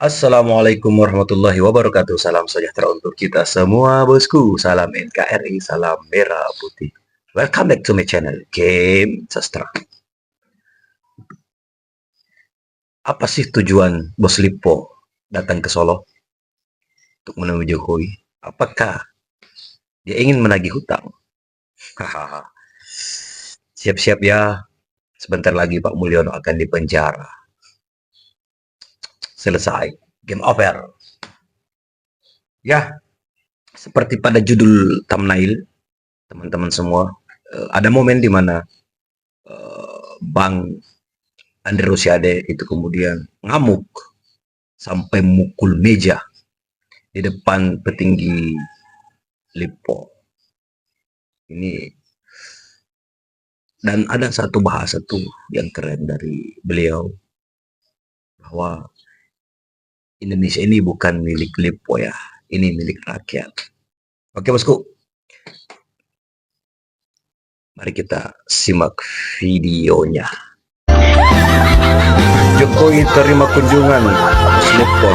Assalamualaikum warahmatullahi wabarakatuh. Salam sejahtera untuk kita semua, bosku. Salam NKRI, salam merah putih. Welcome back to my channel, Game Sastra. Apa sih tujuan Bos Lipo datang ke Solo untuk menemui Jokowi? Apakah dia ingin menagih hutang? Hahaha. Siap-siap ya, sebentar lagi Pak Mulyono akan dipenjara. Selesai, game over. Ya, seperti pada judul thumbnail, teman-teman semua, ada momen di mana Bang Andre Rosiade itu kemudian ngamuk sampai mukul meja di depan petinggi Lipo. Ini, dan ada satu bahasa tuh yang keren dari beliau, bahwa Indonesia ini bukan milik Lipo ya, ini milik rakyat. Oke bosku, mari kita simak videonya. Jokowi terima kunjungan Bos Lipo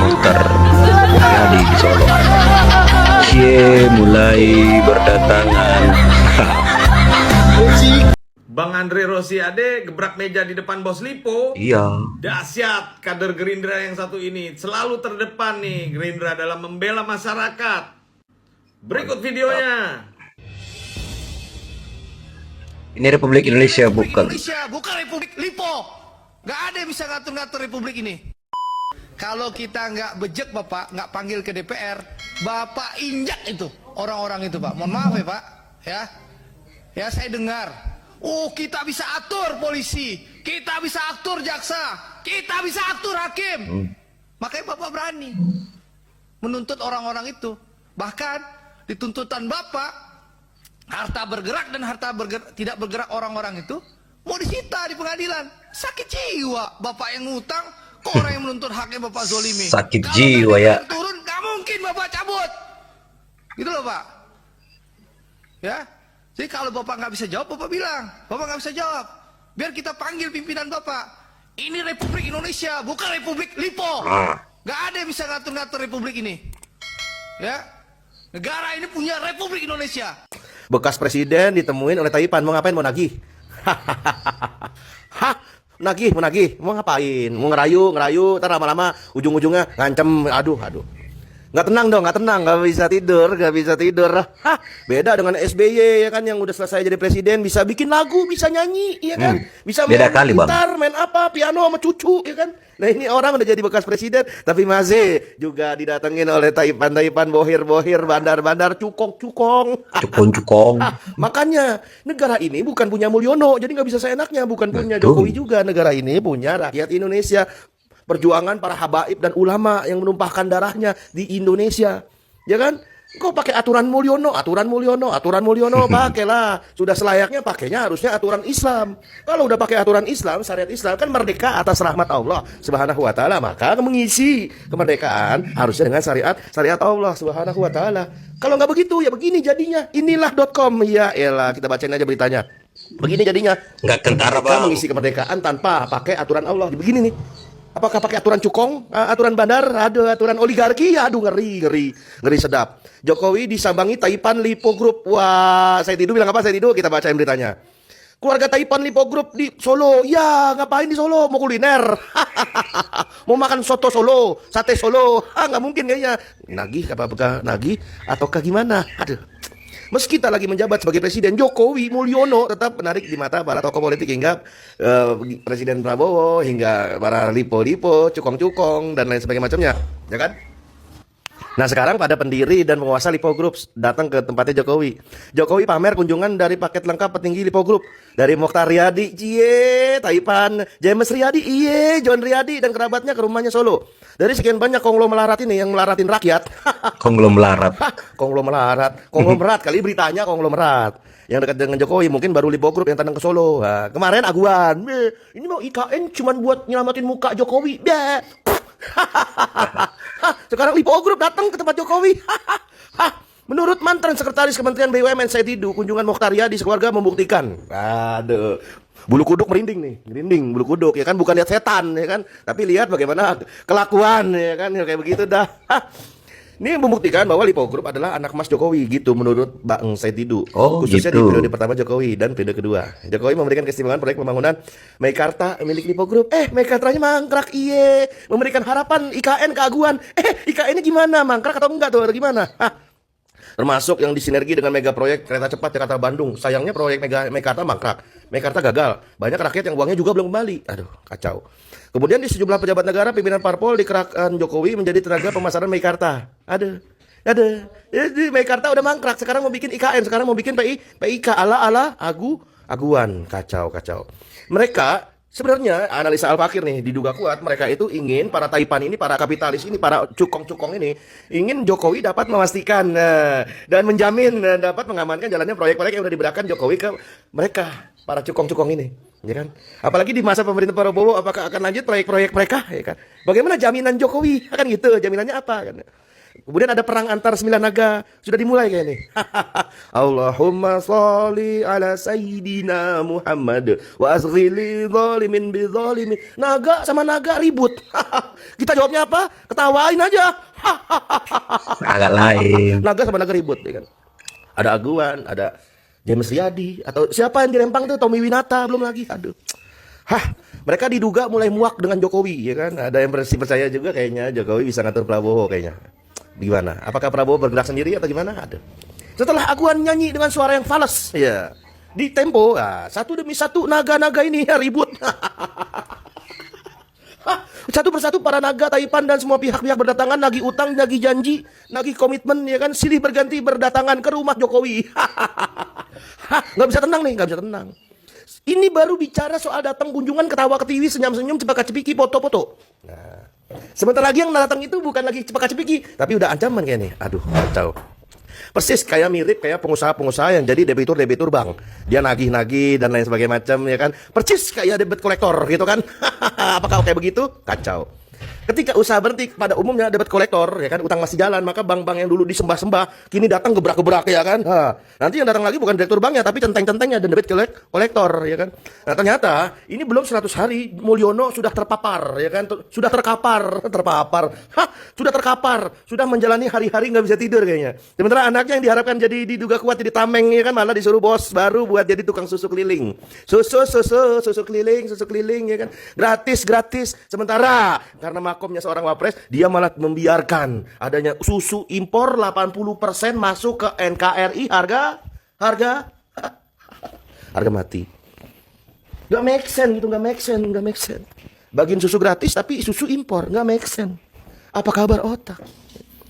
Mukhtar Haryadi di Solo. Cie mulai berdatangan. Bang Andre Rosiade gebrak meja di depan Bos Lipo. Iya. Dahsyat, kader Gerindra yang satu ini selalu terdepan nih Gerindra dalam membela masyarakat. Berikut videonya. Ini Republik Indonesia bukan. Indonesia bukan Republik Lipo. Nggak ada yang bisa ngatur-ngatur Republik ini. Kalau kita nggak bejek Bapak, nggak panggil ke DPR, Bapak injak itu orang-orang itu Pak. Mohon maaf ya Pak. Ya saya dengar. Oh kita bisa atur polisi, kita bisa atur jaksa, kita bisa atur hakim. Makanya Bapak berani menuntut orang-orang itu. Bahkan di tuntutan Bapak, harta bergerak dan tidak bergerak orang-orang itu mau disita di pengadilan. Sakit jiwa Bapak yang ngutang, kok orang yang menuntut haknya Bapak zolimi. Sakit Kalau jiwa ya. turun gak mungkin Bapak cabut. Gitu loh Pak. Ya. Jadi kalau Bapak nggak bisa jawab, Bapak bilang, Bapak nggak bisa jawab. Biar kita panggil pimpinan Bapak. Ini Republik Indonesia, bukan Republik Lipo. Nggak ada yang bisa ngatur-ngatur Republik ini. Ya, negara ini punya Republik Indonesia. Bekas presiden ditemuin oleh Taipan, mau ngapain? Mau nagih? Hah? Mau ngapain? Mau ngerayu, ntar lama-lama ujung-ujungnya ngancem, aduh. Nggak tenang, nggak bisa tidur. Hah, beda dengan SBY ya kan, yang udah selesai jadi presiden bisa bikin lagu, bisa nyanyi, ya kan, bisa Beda main kali, Bang. gitar, main apa, piano sama cucu, ya kan. Nah ini orang udah jadi bekas presiden, tapi masih juga didatengin oleh Taipan, bohir, bandar, cukong. Cukong. Makanya negara ini bukan punya Mulyono, jadi nggak bisa seenaknya, bukan punya Betul. Jokowi juga. Negara ini punya rakyat Indonesia. Perjuangan para habaib dan ulama yang menumpahkan darahnya di Indonesia, ya kan? Kok pakai aturan Mulyono, pakailah. Sudah selayaknya pakainya harusnya aturan Islam. Kalau udah pakai aturan Islam, syariat Islam kan merdeka atas rahmat Allah Subhanahu wa taala, maka mengisi kemerdekaan harusnya dengan syariat Allah Subhanahu wa taala. Kalau nggak begitu ya begini jadinya. Inilah.com, ya elah, kita bacain aja beritanya. Begini jadinya. Nggak kentara, Mereka Bang. mengisi kemerdekaan tanpa pakai aturan Allah. Begini nih. Apakah pakai aturan cukong, aturan bandar, ada aturan oligarki? Aduh, ngeri sedap. Jokowi disambangi Taipan Lipo Group. Wah, saya tidur bilang apa? Saya tidur, kita bacain beritanya. Keluarga Taipan Lipo Group di Solo. Ya, ngapain di Solo? Mau kuliner. Mau makan soto Solo, sate Solo. Nggak mungkin kayaknya. Nagih, apakah nagih ataukah gimana? Aduh. Meski tak lagi menjabat sebagai presiden, Jokowi Mulyono tetap menarik di mata para tokoh politik hingga Presiden Prabowo, hingga para lipo-lipo, cukong-cukong, dan lain sebagainya macamnya, ya kan? Nah sekarang pada pendiri dan penguasa Lipo Group datang ke tempatnya Jokowi. Jokowi pamer kunjungan dari paket lengkap petinggi Lipo Group. Dari Mukhtar Riyadi, Taipan, James Riyadi, John Riyadi dan kerabatnya ke rumahnya Solo. Dari sekian banyak konglomerat ini yang melaratin rakyat. Konglomerat. Konglomerat kali beritanya konglomerat. Yang dekat dengan Jokowi mungkin baru Lipo Group yang datang ke Solo. Nah, kemarin aguan, ini mau IKN cuman buat nyelamatin muka Jokowi. Sekarang Lipo Group datang ke tempat Jokowi. Menurut mantan sekretaris Kementerian BUMN Said Didu, kunjungan Mokhtar Yadi sekeluarga membuktikan. Aduh, bulu kuduk merinding nih, merinding bulu kuduk ya kan, bukan lihat setan ya kan, tapi lihat bagaimana kelakuan ya kan, ya kayak begitu dah. Hah. Ini membuktikan bahwa Lipo Group adalah anak emas Jokowi gitu menurut Bang Said Didu. Oh, Khususnya gitu. di periode pertama Jokowi dan periode kedua. Jokowi memberikan keistimewaan proyek pembangunan Meikarta milik Lipo Group. Meikartanya mangkrak iye. Memberikan harapan IKN keaguan. IKN-nya gimana? Mangkrak atau enggak tuh? Atau gimana? Hah. Termasuk yang disinergi dengan mega proyek kereta cepat Jakarta Bandung. Sayangnya proyek Meikarta mangkrak. Meikarta gagal. Banyak rakyat yang uangnya juga belum kembali. Aduh, kacau. Kemudian di sejumlah pejabat negara, pimpinan parpol dikerahkan Jokowi menjadi tenaga pemasaran Meikarta. Ada. Jadi Meikarta udah mangkrak. Sekarang mau bikin IKN. Sekarang mau bikin PIK ala aguan. Kacau. Mereka sebenarnya analisa Al-Fakir nih diduga kuat mereka itu ingin para taipan ini, para kapitalis ini, para cukong-cukong ini ingin Jokowi dapat memastikan dan menjamin dapat mengamankan jalannya proyek-proyek yang udah diberikan Jokowi ke mereka, para cukong-cukong ini, ya kan? Apalagi di masa pemerintah Prabowo, apakah akan lanjut proyek-proyek mereka, ya kan? Bagaimana jaminan Jokowi? Kan gitu, jaminannya apa kan? Kemudian ada perang antar 9 naga. Sudah dimulai kayak ini. Allahumma sholli ala sayyidina Muhammad wa asghili zalimin bi zalimin. Naga sama naga ribut. Kita jawabnya apa? Ketawain aja. Agak lain. Naga sama naga ribut ya kan. Ada Aguan, ada James Riyadi, atau siapa yang di Rempang tuh, Tommy Winata belum lagi. Aduh. Mereka diduga mulai muak dengan Jokowi ya kan. Ada yang percaya juga kayaknya Jokowi bisa ngatur Prabowo kayaknya. Gimana? Apakah Prabowo bergerak sendiri atau gimana? Ada. Setelah Aguan nyanyi dengan suara yang fals, ya di Tempo, satu demi satu naga-naga ini ya ribut. Satu persatu para naga Taipan dan semua pihak-pihak berdatangan, nagih utang, nagih janji, nagih komitmen ya kan, silih berganti berdatangan ke rumah Jokowi. Nggak bisa tenang nih, nggak bisa tenang. Ini baru bicara soal datang kunjungan, ketawa ketiwi, senyum-senyum, cepaka-cepiki, foto-foto. Nah, sebentar lagi yang datang itu bukan lagi cepaka-cepiki, tapi udah ancaman kayak nih. Aduh, kacau. Persis kayak mirip kayak pengusaha-pengusaha yang jadi debitur bank. Dia nagih-nagih dan lain sebagainya macam ya kan. Persis kayak debit kolektor gitu kan. Apakah kayak begitu? Kacau. Ketika usaha berhenti, pada umumnya debit kolektor ya kan, utang masih jalan, maka bank-bank yang dulu disembah-sembah kini datang gebrak-gebrak ya kan. Nanti yang datang lagi bukan direktur banknya tapi centeng-centengnya dan debit kolektor ya kan. Nah, ternyata ini belum 100 hari Mulyono sudah terpapar ya kan, sudah terkapar. Sudah menjalani hari-hari nggak bisa tidur kayaknya. Sementara anaknya yang diharapkan jadi diduga kuat jadi tameng ya kan, malah disuruh bos baru buat jadi tukang susu keliling. Susu keliling ya kan. Gratis. Sementara karena makomnya seorang wapres, dia malah membiarkan adanya susu impor 80% masuk ke NKRI, harga mati. Gak make sense gitu, gak make sense. Bagiin susu gratis tapi susu impor, gak make sense. Apa kabar otak?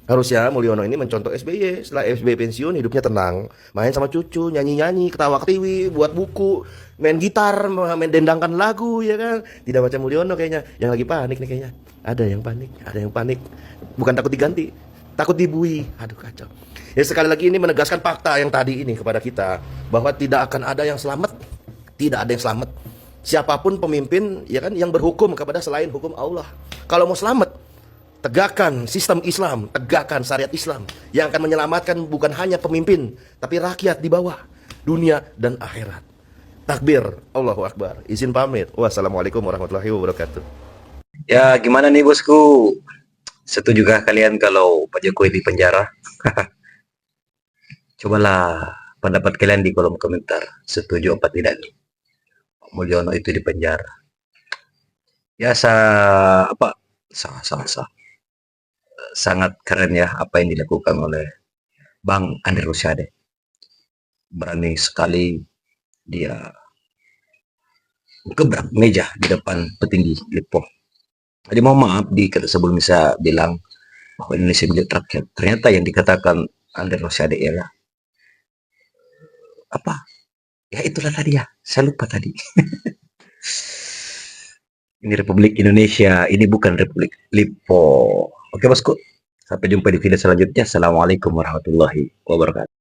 Harusnya Mulyono ini mencontoh SBY. Setelah SBY pensiun, hidupnya tenang, main sama cucu, nyanyi-nyanyi, ketawa ketiwi, buat buku, main gitar, main dendangkan lagu ya kan. Tidak macam Mulyono kayaknya, yang lagi panik nih kayaknya. Ada yang panik. Bukan takut diganti, takut dibui. Aduh, kacau. Ya, sekali lagi ini menegaskan fakta yang tadi ini kepada kita, bahwa tidak akan ada yang selamat. Tidak ada yang selamat. Siapapun pemimpin ya kan yang berhukum kepada selain hukum Allah. Kalau mau selamat, tegakkan sistem Islam, tegakkan syariat Islam yang akan menyelamatkan bukan hanya pemimpin, tapi rakyat di bawah, dunia dan akhirat. Takbir, Allahu Akbar. Izin pamit. Wassalamualaikum warahmatullahi wabarakatuh. Ya, gimana nih bosku? Setujukah kalian kalau Pak Jokowi di penjara? Cobalah pendapat kalian di kolom komentar. Setuju apa tidak nih? Pak Mulyono itu di penjara. Ya, sah. Sangat keren ya apa yang dilakukan oleh Bang Andre Rosiade. Berani sekali dia gebrak meja di depan petinggi Lipo. Jadi mohon maaf sebelum bisa bilang bahwa Indonesia milik rakyat. Ternyata yang dikatakan Andre Rosiade ialah apa? Ya itulah tadi ya. Saya lupa tadi. Ini Republik Indonesia, ini bukan Republik Lipo. Oke bosku, sampai jumpa di video selanjutnya. Assalamualaikum warahmatullahi wabarakatuh.